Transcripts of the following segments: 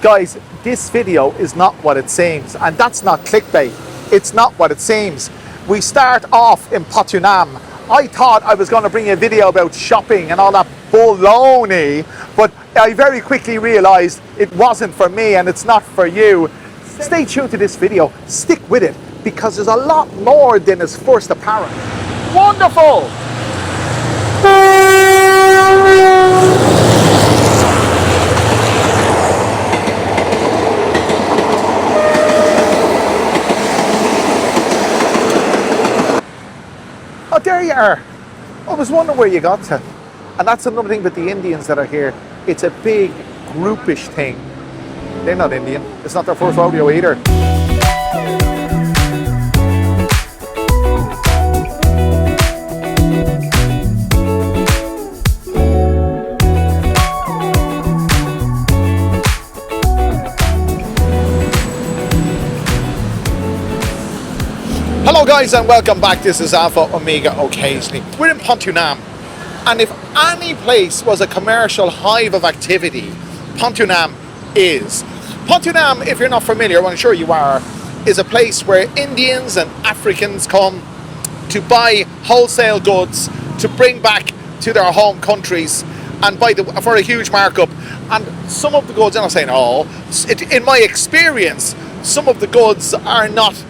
Guys, this video is not what it seems, and that's not clickbait. It's not what it seems. We start off in Pratunam. I thought I was going to bring a video about shopping and all that baloney, but I very quickly realized it wasn't for me and it's not for you. Stay tuned to this video, stick with it, because there's a lot more than is first apparent. Wonderful! Oh, there you are. I was wondering where you got to. And that's another thing with the Indians that are here. It's a big groupish thing. They're not Indian. It's not their first rodeo either. Hello guys and welcome back. This is Alpha Omega Occasionally. We're in Pratunam, and if any place was a commercial hive of activity, Pratunam is. Pratunam, if you're not familiar, well I'm sure you are, is a place where Indians and Africans come to buy wholesale goods to bring back to their home countries and buy for a huge markup. And some of the goods, and I'm saying all, in my experience, some of the goods are not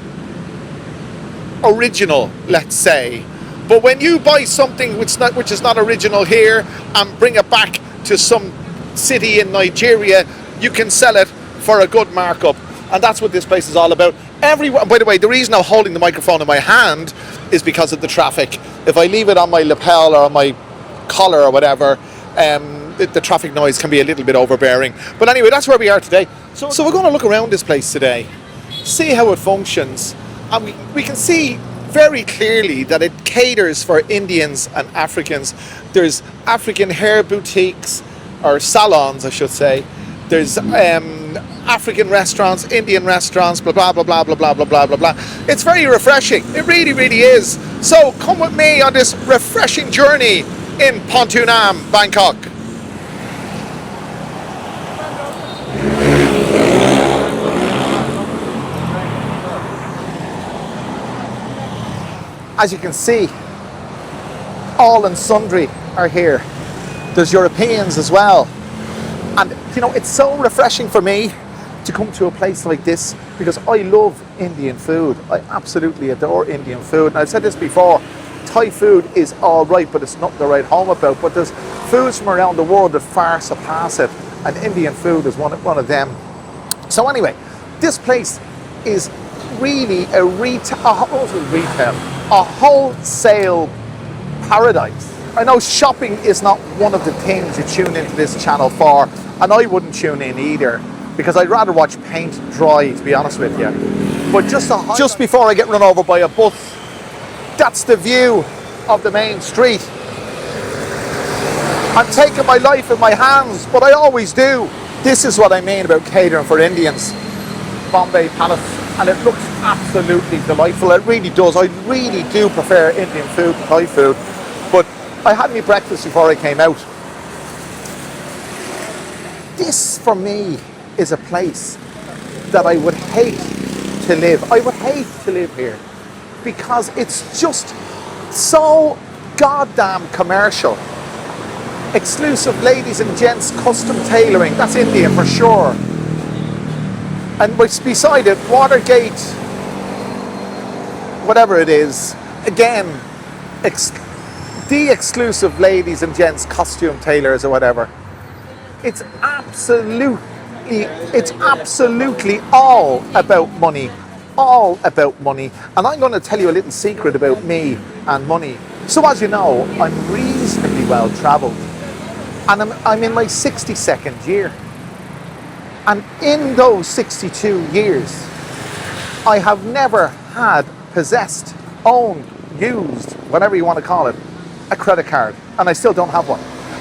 original, let's say, but when you buy something which is not original here and bring it back to some city in Nigeria, you can sell it for a good markup, and that's what this place is all about. Everyone, by the way, the reason I'm holding the microphone in my hand is because of the traffic. If I leave it on my lapel or on my collar or whatever, the traffic noise can be a little bit overbearing. But anyway, that's where we are today. So we're going to look around this place today, see how it functions. And we can see very clearly that it caters for Indians and Africans. There's African hair boutiques, or salons I should say. There's African restaurants, Indian restaurants, blah blah blah blah blah blah blah blah blah blah. It's very refreshing. It really, really is. So come with me on this refreshing journey in Pratunam, Bangkok. As you can see, all and sundry are here. There's Europeans as well. And you know, it's so refreshing for me to come to a place like this because I love Indian food. I absolutely adore Indian food. And I've said this before, Thai food is all right, but it's nothing to write home about. But there's foods from around the world that far surpass it. And Indian food is one of them. So anyway, this place is really a wholesale paradise. I know shopping is not one of the things you tune into this channel for, and I wouldn't tune in either because I'd rather watch paint dry, to be honest with you. But just before I get run over by a bus, that's the view of the main street. I'm taking my life in my hands, but I always do. This is what I mean about catering for Indians. Bombay Palace. And it looks absolutely delightful. It really does. I really do prefer Indian food to Thai food. But I had my breakfast before I came out. This, for me, is a place that I would hate to live. I would hate to live here because it's just so goddamn commercial. Exclusive ladies and gents custom tailoring. That's Indian for sure. And beside it, Watergate, whatever it is, again, the exclusive ladies and gents costume tailors or whatever. It's absolutely all about money. All about money. And I'm going to tell you a little secret about me and money. So as you know, I'm reasonably well travelled. And I'm in my 62nd year. And in those 62 years, I have never had possessed, owned, used, whatever you want to call it, a credit card. And I still don't have one.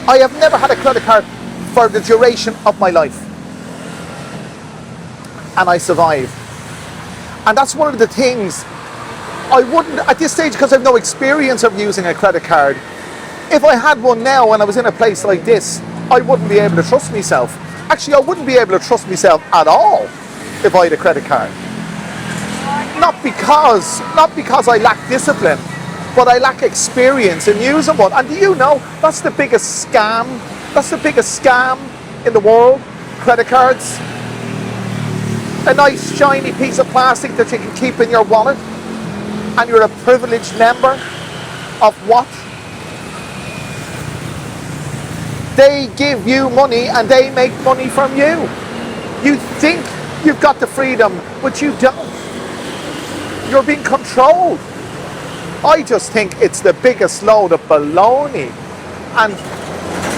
I have never had a credit card for the duration of my life. And I survived. And that's one of the things I wouldn't, at this stage, because I've no experience of using a credit card, if I had one now and I was in a place like this, I wouldn't be able to trust myself. Actually, I wouldn't be able to trust myself at all if I had a credit card. Not because I lack discipline, but I lack experience in using one. And do you know that's the biggest scam? That's the biggest scam in the world. Credit cards. A nice shiny piece of plastic that you can keep in your wallet, and you're a privileged member of what? They give you money and they make money from you. You think you've got the freedom, but you don't. You're being controlled. I just think it's the biggest load of baloney. And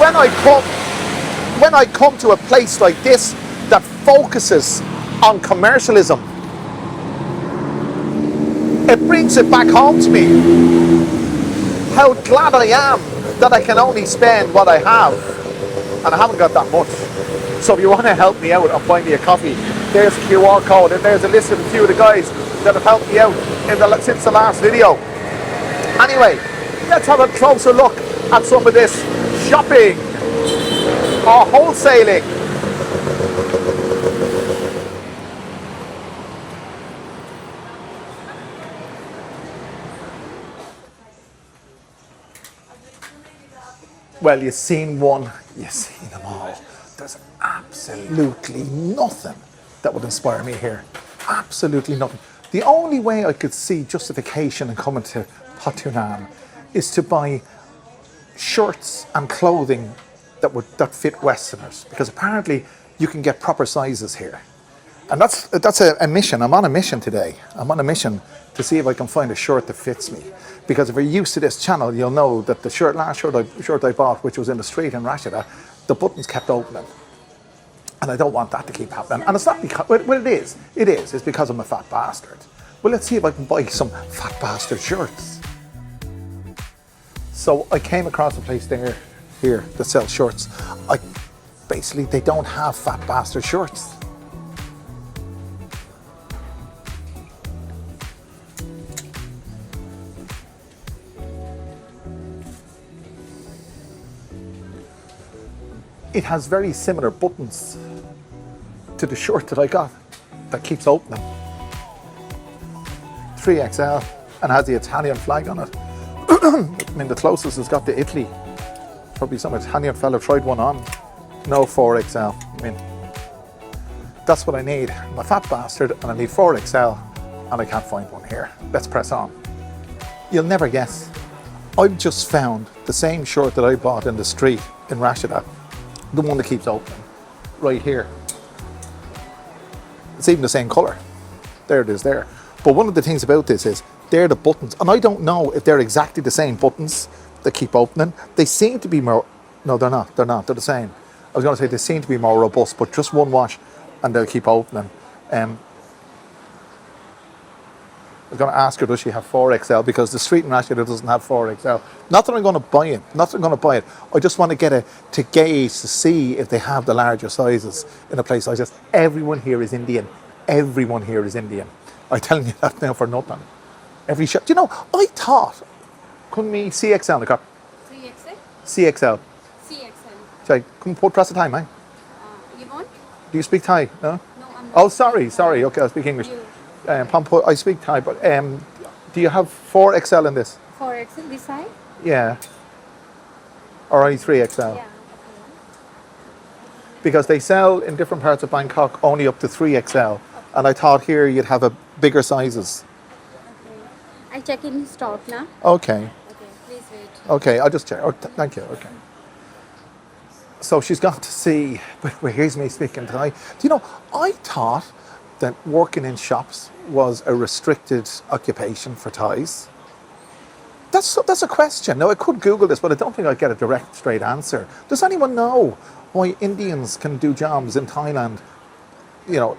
when I come to a place like this that focuses on commercialism, it brings it back home to me. How glad I am that I can only spend what I have, and I haven't got that much. So if you want to help me out and buy me a coffee, there's a QR code, and there's a list of a few of the guys that have helped me out since the last video. Anyway, let's have a closer look at some of this shopping or wholesaling. Well, you've seen one, you've seen them all. There's absolutely nothing that would inspire me here. Absolutely nothing. The only way I could see justification in coming to Pratunam is to buy shirts and clothing that fit Westerners, because apparently you can get proper sizes here. And that's a mission. I'm on a mission today. I'm on a mission to see if I can find a shirt that fits me. Because if you're used to this channel, you'll know that the last shirt I bought, which was in the street in Rashida, the buttons kept opening. And I don't want that to keep happening. And it's not because, well, it is. It's because I'm a fat bastard. Well, let's see if I can buy some fat bastard shirts. So I came across a place here that sells shirts. Basically, they don't have fat bastard shirts. It has very similar buttons to the shirt that I got that keeps opening. 3XL and has the Italian flag on it. I mean, the closest has got to Italy. Probably some Italian fella tried one on. No 4XL. I mean, that's what I need. I'm a fat bastard and I need 4XL and I can't find one here. Let's press on. You'll never guess. I've just found the same shirt that I bought in the street in Rashida. The one that keeps opening, right here. It's even the same colour. There it is there. But one of the things about this is, they're the buttons. And I don't know if they're exactly the same buttons that keep opening. They seem to be more, no they're not, they're the same. I was going to say they seem to be more robust, but just one wash and they'll keep opening. I was going to ask her, does she have 4XL? Because the street in Rashida doesn't have 4XL. Not that I'm going to buy it. I just want to to gauge, to see if they have the larger sizes in a place like this. Everyone here is Indian. I'm telling you that now for nothing. Every shop. Do you know, I thought, couldn't we CXL in the car? 3XL? CXL. CXL. Sorry, couldn't put press the time, eh? You want? Do you speak Thai? No? No, I'm not. Oh, sorry. Okay, I speak English. I speak Thai, but do you have 4XL in this? 4XL this side? Yeah. Or only 3XL? Yeah. Okay. Because they sell in different parts of Bangkok only up to 3XL. Okay. And I thought here you'd have bigger sizes. Okay. I check in stock now. Okay. Okay, please wait. Okay, I'll just check. Oh, thank you. Okay. So she's got to see, but here's me speaking Thai. Do you know, I thought that working in shops was a restricted occupation for Thais. That's a question. Now, I could Google this, but I don't think I'd get a direct, straight answer. Does anyone know why Indians can do jobs in Thailand,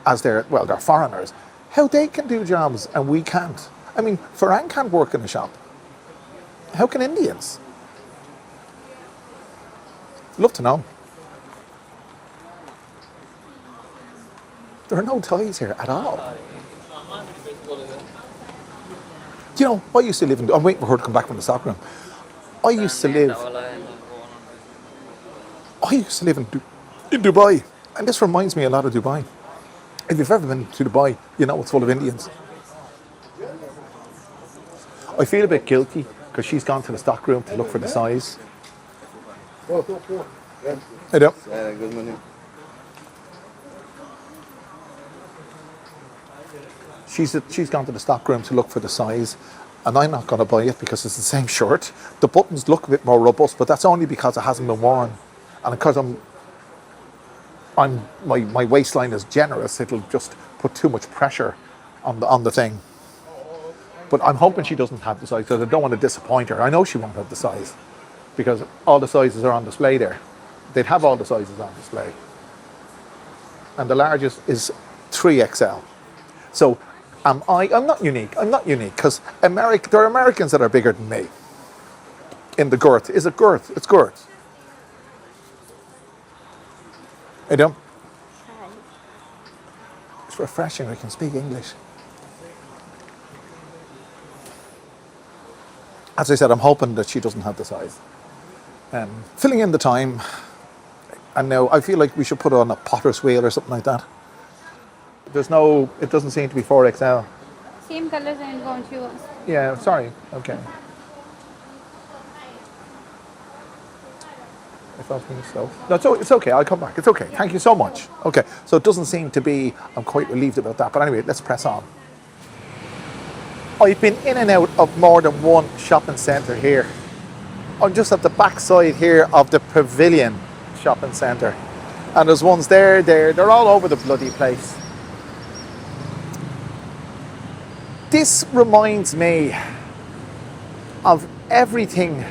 as they're foreigners? How they can do jobs and we can't? I mean, Farang can't work in a shop. How can Indians? Love to know. There are no Thais here at all. Do you know, I used to live in... I'm waiting for her to come back from the soccer room. I used to live in Dubai. And this reminds me a lot of Dubai. If you've ever been to Dubai, you know it's full of Indians. I feel a bit guilty because she's gone to the stock room to look for the size. I do. Good morning. She's gone to the stock room to look for the size, and I'm not going to buy it because it's the same shirt. The buttons look a bit more robust, but that's only because it hasn't been worn, and because my waistline is generous. It'll just put too much pressure on the thing. But I'm hoping she doesn't have the size because I don't want to disappoint her. I know she won't have the size because all the sizes are on display there. They'd have all the sizes on display, and the largest is 3XL. So. I'm not unique. I'm not unique because there are Americans that are bigger than me. In the girth. Is it girth? It's girth. I don't. It's refreshing. I can speak English. As I said, I'm hoping that she doesn't have the size. Filling in the time. And now I feel like we should put on a potter's wheel or something like that. It doesn't seem to be 4XL. Same colors and won't you? Yeah, sorry. Okay. I don't think so. No, it's okay. I'll come back. It's okay. Thank you so much. Okay. So it doesn't seem to be, I'm quite relieved about that. But anyway, let's press on. I've been in and out of more than one shopping centre here. I'm just at the back side here of the Pavilion shopping centre. And there's ones there. They're all over the bloody place. This reminds me of everything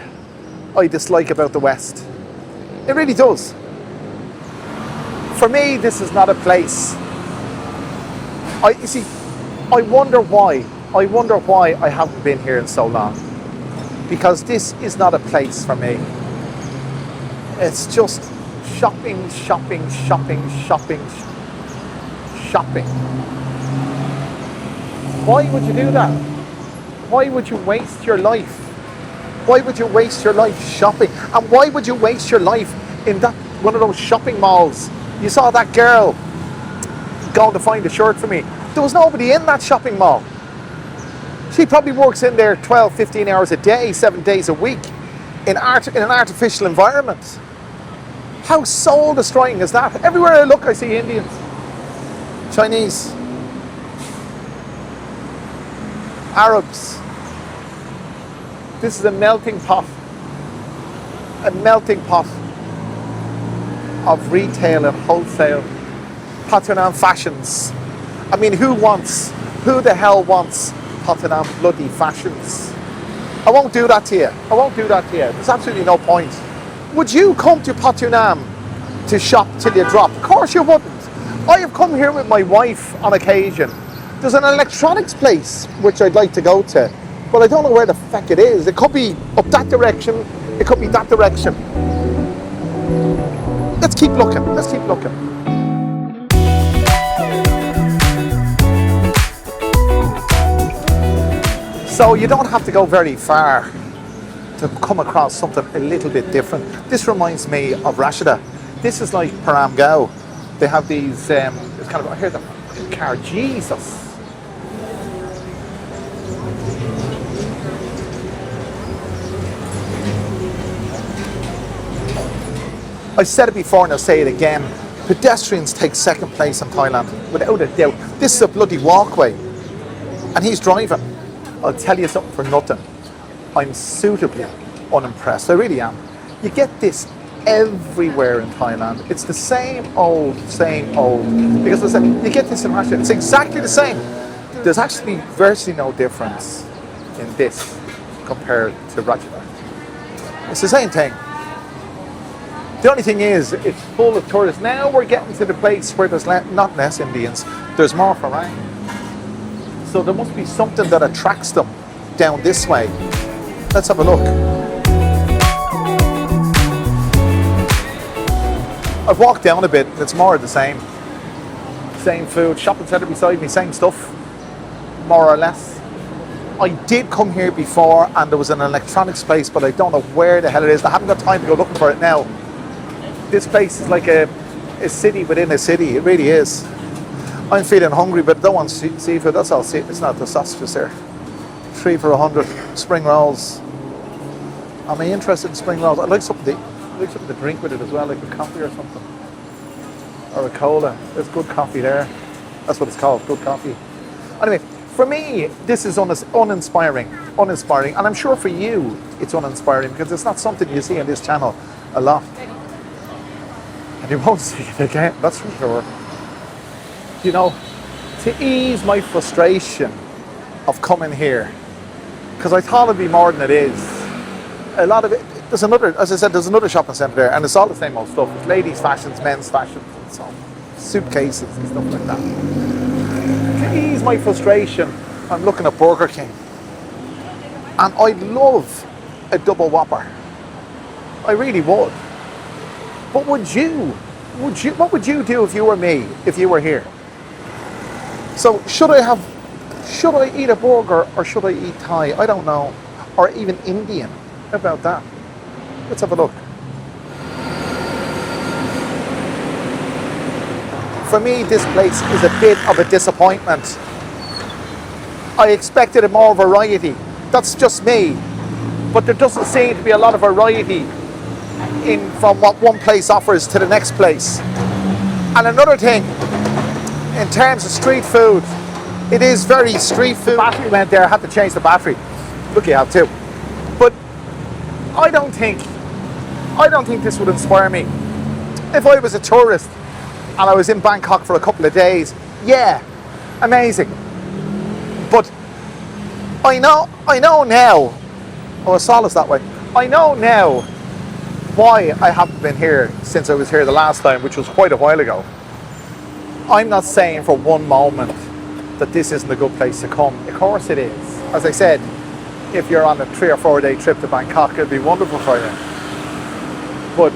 I dislike about the West. It really does. For me, this is not a place. I wonder why. I wonder why I haven't been here in so long. Because this is not a place for me. It's just shopping, shopping, shopping, shopping, shopping. Why would you do that? Why would you waste your life? Why would you waste your life shopping? And why would you waste your life in that one of those shopping malls? You saw that girl going to find a shirt for me. There was nobody in that shopping mall. She probably works in there 12, 15 hours a day, 7 days a week in an artificial environment. How soul destroying is that? Everywhere I look, I see Indians, Chinese, Arabs. This is a melting pot of retail and wholesale. Pratunam fashions. I mean, who the hell wants Pratunam bloody fashions? I won't do that to you. There's absolutely no point. Would you come to Pratunam to shop till you drop? Of course you wouldn't. I have come here with my wife on occasion. There's an electronics place which I'd like to go to, but I don't know where the feck it is. It could be up that direction, it could be that direction. Let's keep looking. So you don't have to go very far to come across something a little bit different. This reminds me of Rashida. This is like Param Gao. They have these, it's kind of, I hear the car, Jesus. I've said it before and I'll say it again. Pedestrians take second place in Thailand, without a doubt. This is a bloody walkway. And he's driving. I'll tell you something for nothing. I'm suitably unimpressed. I really am. You get this everywhere in Thailand. It's the same old. Because I said, you get this in Russia. It's exactly the same. There's actually virtually no difference in this compared to Russia. It's the same thing. The only thing is, it's full of tourists. Now we're getting to the place where there's not less Indians, there's more Farang. So there must be something that attracts them down this way. Let's have a look. I've walked down a bit, it's more of the same. Same food, shopping centre beside me, same stuff, more or less. I did come here before and there was an electronics place, but I don't know where the hell it is. I haven't got time to go looking for it now. This place is like a a city within a city. It really is. I'm feeling hungry, but don't want seafood. That's all. It's not the sausages there. 3 for 100. Spring rolls. Am I interested in spring rolls? I'd like something to drink with it as well, like a coffee or something. Or a cola. There's good coffee there. That's what it's called, good coffee. Anyway, for me, this is uninspiring. And I'm sure for you, it's uninspiring because it's not something you see on this channel a lot. And you won't see it again, that's for sure. You know, to ease my frustration of coming here, because I thought it'd be more than it is. A lot of it, there's another shopping centre there, and it's all the same old stuff. It's ladies' fashions, men's fashions, and so on. Suitcases and stuff like that. To ease my frustration, I'm looking at Burger King. And I'd love a double Whopper. I really would. But what would you do if you were me, if you were here? So should I eat a burger or should I eat Thai? I don't know. Or even Indian. How about that? Let's have a look. For me, this place is a bit of a disappointment. I expected more variety. That's just me. But there doesn't seem to be a lot of variety from what one place offers to the next place. And another thing, in terms of street food, it is very street food. The battery went there, I had to change the battery. Look, you have too. But I don't think this would inspire me. If I was a tourist and I was in Bangkok for a couple of days, yeah, amazing. But I know now, I saw us that way. I know now why I haven't been here since I was here the last time, which was quite a while ago. I'm not saying for one moment that this isn't a good place to come. Of course it is. As I said, if you're on a 3 or 4 day trip to Bangkok, it'd be wonderful for you. But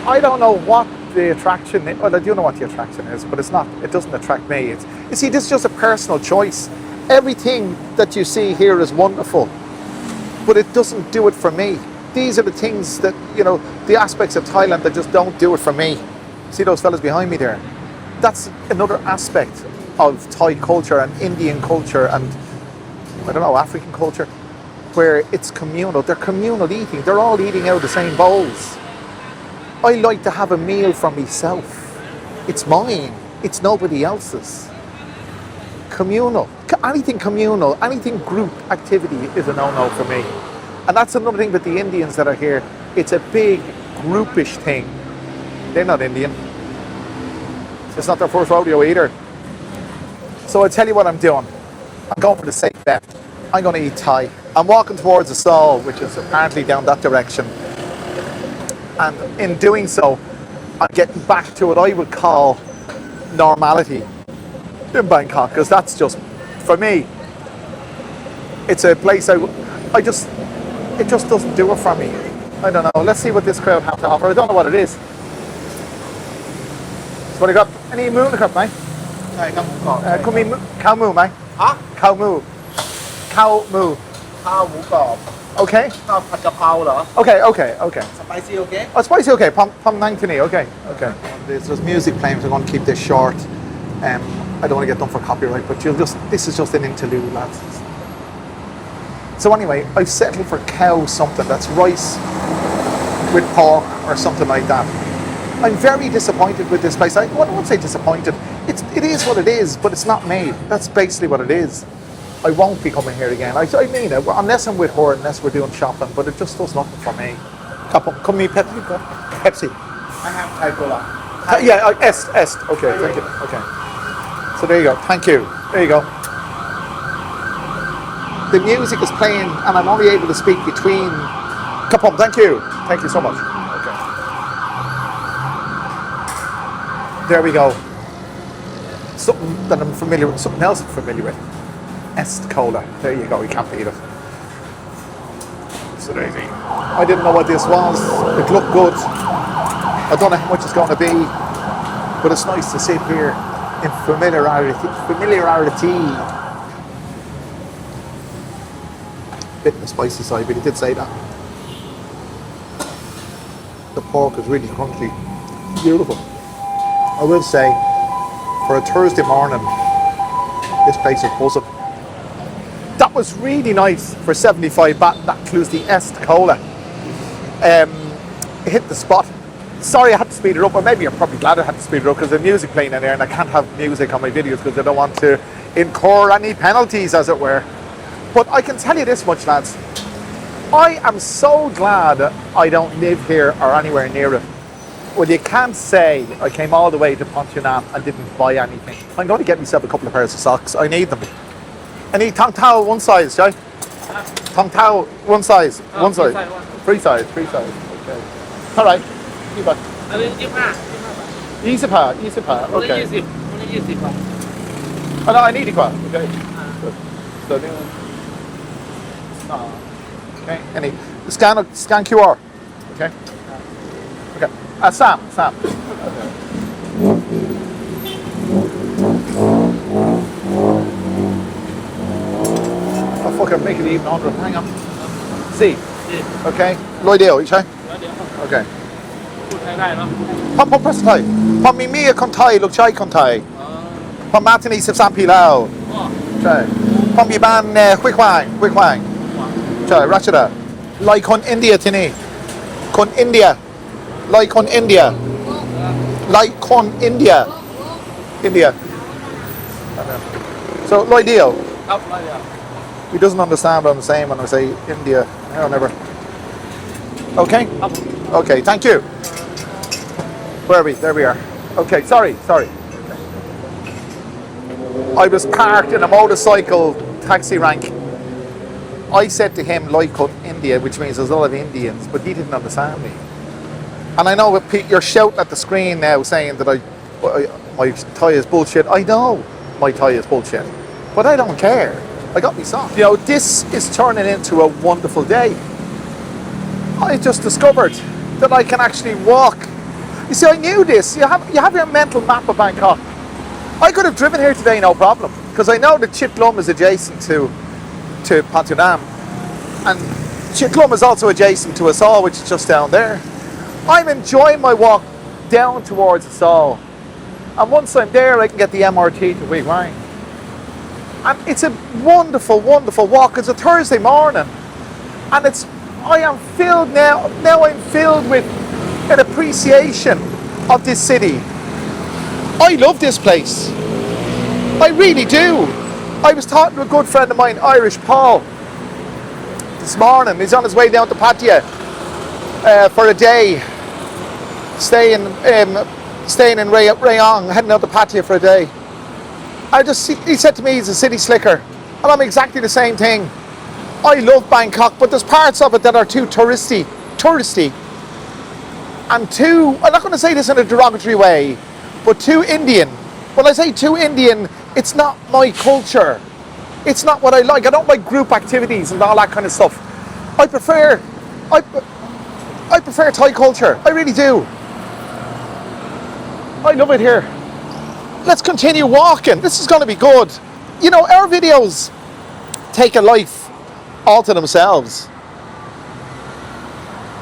I don't know what the attraction is. Well, I do know what the attraction is, but it doesn't attract me. You see, this is just a personal choice. Everything that you see here is wonderful, but it doesn't do it for me. These are the things that, the aspects of Thailand that just don't do it for me. See those fellas behind me there? That's another aspect of Thai culture and Indian culture and, I don't know, African culture, where it's communal. They're communal eating. They're all eating out of the same bowls. I like to have a meal for myself. It's mine. It's nobody else's. Communal. Anything communal, anything group activity is a no-no for me. And that's another thing with the Indians that are here. It's a big groupish thing. They're not Indian. It's not their first rodeo either. So I'll tell you what I'm doing. I'm going for the safe bet. I'm going to eat Thai. I'm walking towards the stall, which is apparently down that direction. And in doing so, I'm getting back to what I would call normality in Bangkok, because that's just, for me, it's a place it just doesn't do it for me. I don't know. Let's see what this crowd have to offer. I don't know what it is. So what have you got? Any moo นะครับไหม ใช่ครับกรอบ คุณมีข้าวหมูไหม ฮะ ข้าวหมู ข้าวหมูกรอบ Okay. ข้าวผัดกะเพราเหรอ Okay. สไปซี่โอเค Oh, spicy, okay. Pom nang tini, okay. There's music playing, so I'm going to keep this short. I don't want to get done for copyright, but this is just an interlude, lads. So anyway, I've settled for cow something. That's rice with pork or something like that. I'm very disappointed with this place. I won't say disappointed. It is what it is, but it's not made. That's basically what it is. I won't be coming here again. I mean it, unless I'm with her, unless we're doing shopping, but it just does nothing for me. Come me Pepsi. I have Thai cola Yeah, est. Okay, thank you. Okay. So there you go. Thank you. There you go. The music is playing and I'm only able to speak between... Kapom, thank you. Thank you so much. Okay. There we go. Something that I'm familiar with. Something else I'm familiar with. Est cola. There you go. You can't beat it. So there you go. I didn't know what this was. It looked good. I don't know how much it's going to be, but it's nice to sit here in familiarity. Bit on the spicy side, but he did say that. The pork is really crunchy. Beautiful. I will say, for a Thursday morning, this place is buzzing. That was really nice for 75 baht. That includes the Est Cola. Hit the spot. Sorry I had to speed it up, or maybe you're probably glad I had to speed it up because there's music playing in there and I can't have music on my videos because I don't want to incur any penalties, as it were. But I can tell you this much, lads. I am so glad I don't live here or anywhere near it. Well, you can't say I came all the way to Pratunam and didn't buy anything. I'm going to get myself a couple of pairs of socks. I need them. I need tong towel one size, Joe. Tong towel one size. One size. Free size. Okay. All right. อันนี้25 บาท 20 baht. คนละ Okay. 20คนละ20 บาท Oh, no, I need it. Okay. Good. So, okay. Any scan QR. Okay. Okay. Sam. Okay. Oh, fuck, I'm making it even 100. Hang on. See. Okay. 100 เดียว ใช่ แล้วเดี๋ยว Okay. พูดไทยได้เนาะ ผมภาษาไทยผมมีเมียคนไทยลูกชายคนไทยผมมาที่นี่13 ปีแล้ว อ๋อ ใช่ผมมีบ้านห้วยขวางใช่รัชดาลอยคนอินเดียที่นี่คนอินเดียลอยคนอินเดียso ลอยเดียว ครับร้อยเดียว he doesn't understand what I'm saying when I say India. No, never. Okay? Okay, thank you. Where are we? There we are. Okay, sorry. I was parked in a motorcycle taxi rank. I said to him, Loikut, India, which means there's a lot of Indians, but he didn't understand me. And I know you're shouting at the screen now saying that my Thai is bullshit. I know my Thai is bullshit, but I don't care. I got me song. You know, this is turning into a wonderful day. I just discovered that I can actually walk. You see, I knew this. You have your mental map of Bangkok. I could have driven here today, no problem, because I know that Chitlum is adjacent to Pratunam, and Chitlum is also adjacent to Asal, which is just down there. I'm enjoying my walk down towards Asal, and once I'm there, I can get the MRT to Wei Wang. And it's a wonderful, wonderful walk. It's a Thursday morning, and I am filled now. Now I'm filled with an appreciation of this city. I love this place. I really do. I was talking to a good friend of mine, Irish Paul, this morning. He's on his way down to Pattaya for a day, staying in Rayong, heading out to Pattaya for a day. He said to me he's a city slicker, and I'm exactly the same thing. I love Bangkok, but there's parts of it that are too touristy, and I'm not going to say this in a derogatory way, but too Indian. When I say too Indian, it's not my culture. It's not what I like. I don't like group activities and all that kind of stuff. I prefer Thai culture. I really do. I love it here. Let's continue walking. This is going to be good. You know, our videos take a life all to themselves.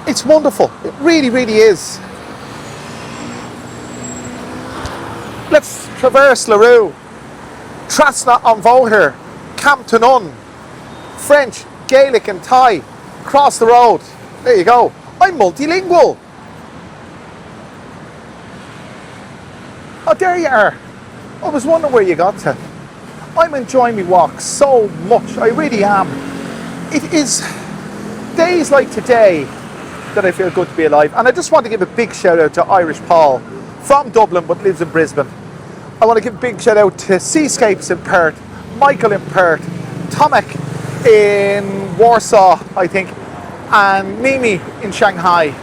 It's wonderful. It really, really is. Let's traverse Larue, Trasna on Voher, Camp Tunun, French, Gaelic and Thai. Cross the road. There you go. I'm multilingual. Oh, there you are. I was wondering where you got to. I'm enjoying my walk so much. I really am. It is days like today that I feel good to be alive. And I just want to give a big shout out to Irish Paul from Dublin but lives in Brisbane. I want to give a big shout out to Seascapes in Perth, Michael in Perth, Tomek in Warsaw, I think, and Mimi in Shanghai.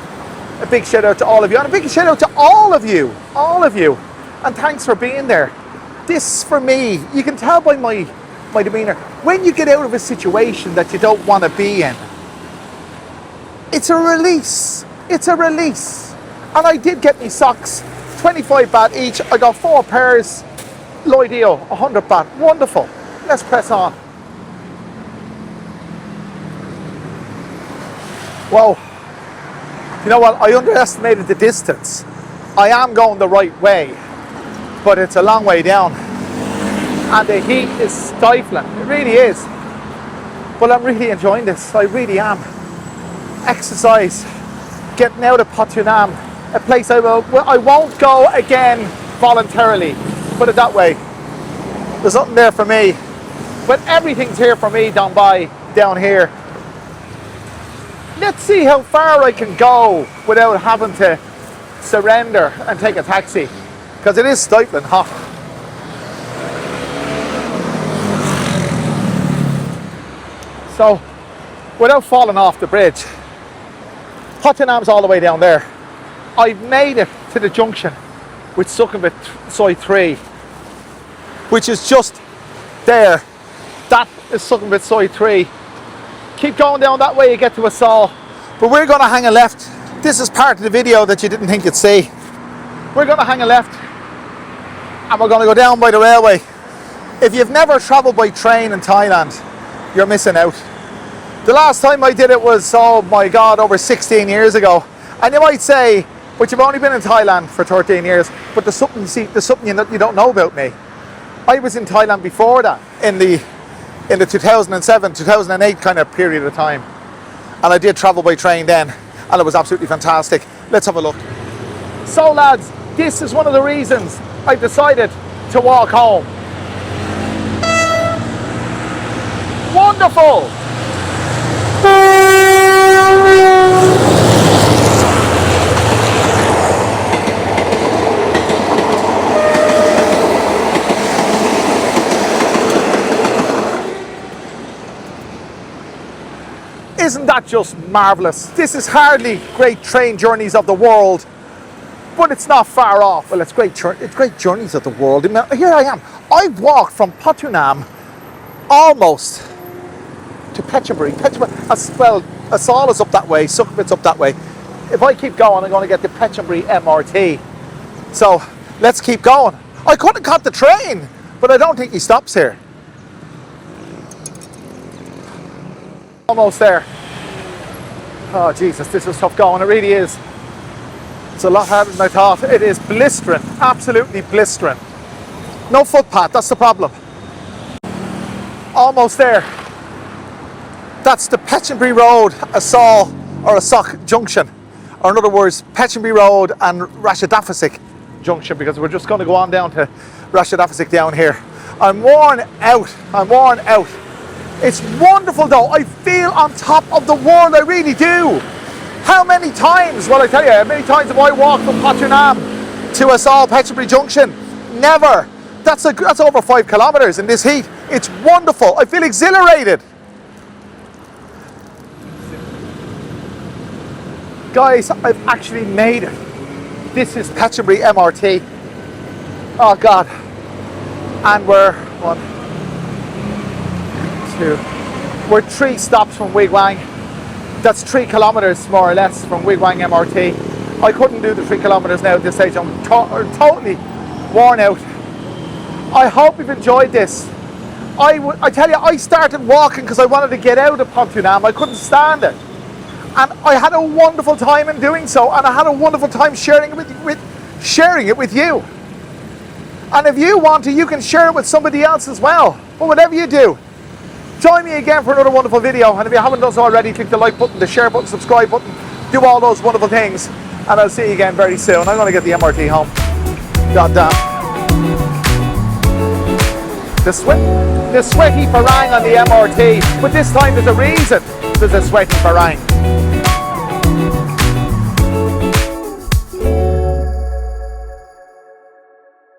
A big shout out to all of you, and a big shout out to all of you, and thanks for being there. This, for me, you can tell by my demeanour, when you get out of a situation that you don't want to be in, it's a release. And I did get me socks, 25 baht each. I got 4 pairs, loy deal, 100 baht. Wonderful. Let's press on. Whoa. You know what? I underestimated the distance. I am going the right way, but it's a long way down. And the heat is stifling. It really is. But I'm really enjoying this. I really am. Exercise, getting out of Pratunam, a place I won't go again voluntarily. Put it that way. There's nothing there for me. But everything's here for me down here. Let's see how far I can go without having to surrender and take a taxi, because it is stifling hot. So, without falling off the bridge, Pratunam's all the way down there. I've made it to the junction with Sukhumvit Soi 3, which is just there. That is Sukhumvit Soi 3. Keep going down that way, you get to Wholesale. But we're going to hang a left. This is part of the video that you didn't think you'd see. We're going to hang a left and we're going to go down by the railway. If you've never travelled by train in Thailand, you're missing out. The last time I did it was, oh my God, over 16 years ago. And you might say, but you've only been in Thailand for 13 years, but there's something you don't know about me. I was in Thailand before that, in the 2007, 2008 kind of period of time. And I did travel by train then, and it was absolutely fantastic. Let's have a look. So lads, this is one of the reasons I've decided to walk home. Wonderful! Isn't that just marvellous? This is hardly great train journeys of the world, but it's not far off. Well, it's great journeys of the world. Here I am. I've walked from Pratunam almost to Phetchaburi. Well, Wholesale is up that way, Sukhumvit's up that way. If I keep going, I'm going to get the Phetchaburi MRT. So let's keep going. I could have caught the train, but I don't think he stops here. Almost there. Oh Jesus, this was tough going, it really is. It's a lot harder than I thought. It is blistering, absolutely blistering. No footpath, that's the problem. Almost there. That's the Phetchaburi Road, Wholesale or Asok Junction. Or in other words, Phetchaburi Road and Rashidafasik Junction, because we're just going to go on down to Rashidafasik down here. I'm worn out. It's wonderful though. I feel on top of the world, I really do. How many times, well I tell you, how many times have I walked from Pratunam to Wholesale, Phetchaburi Junction? Never. That's over 5 kilometers in this heat. It's wonderful. I feel exhilarated. Guys, I've actually made it. This is Phetchaburi MRT. Oh God. And we're we're 3 stops from Wigwang. That's 3 kilometers more or less from Wigwang MRT. I couldn't do the 3 kilometers now at this stage. I'm totally worn out. I hope you've enjoyed this. I tell you, I started walking because I wanted to get out of Pratunam. I couldn't stand it. And I had a wonderful time in doing so, and I had a wonderful time sharing it with you. And if you want to, you can share it with somebody else as well. But whatever you do, join me again for another wonderful video. And if you haven't done so already, click the like button, the share button, subscribe button, do all those wonderful things. And I'll see you again very soon. I'm going to get the MRT home. God damn. The sweaty parang on the MRT. But this time there's a reason there's a sweaty parang.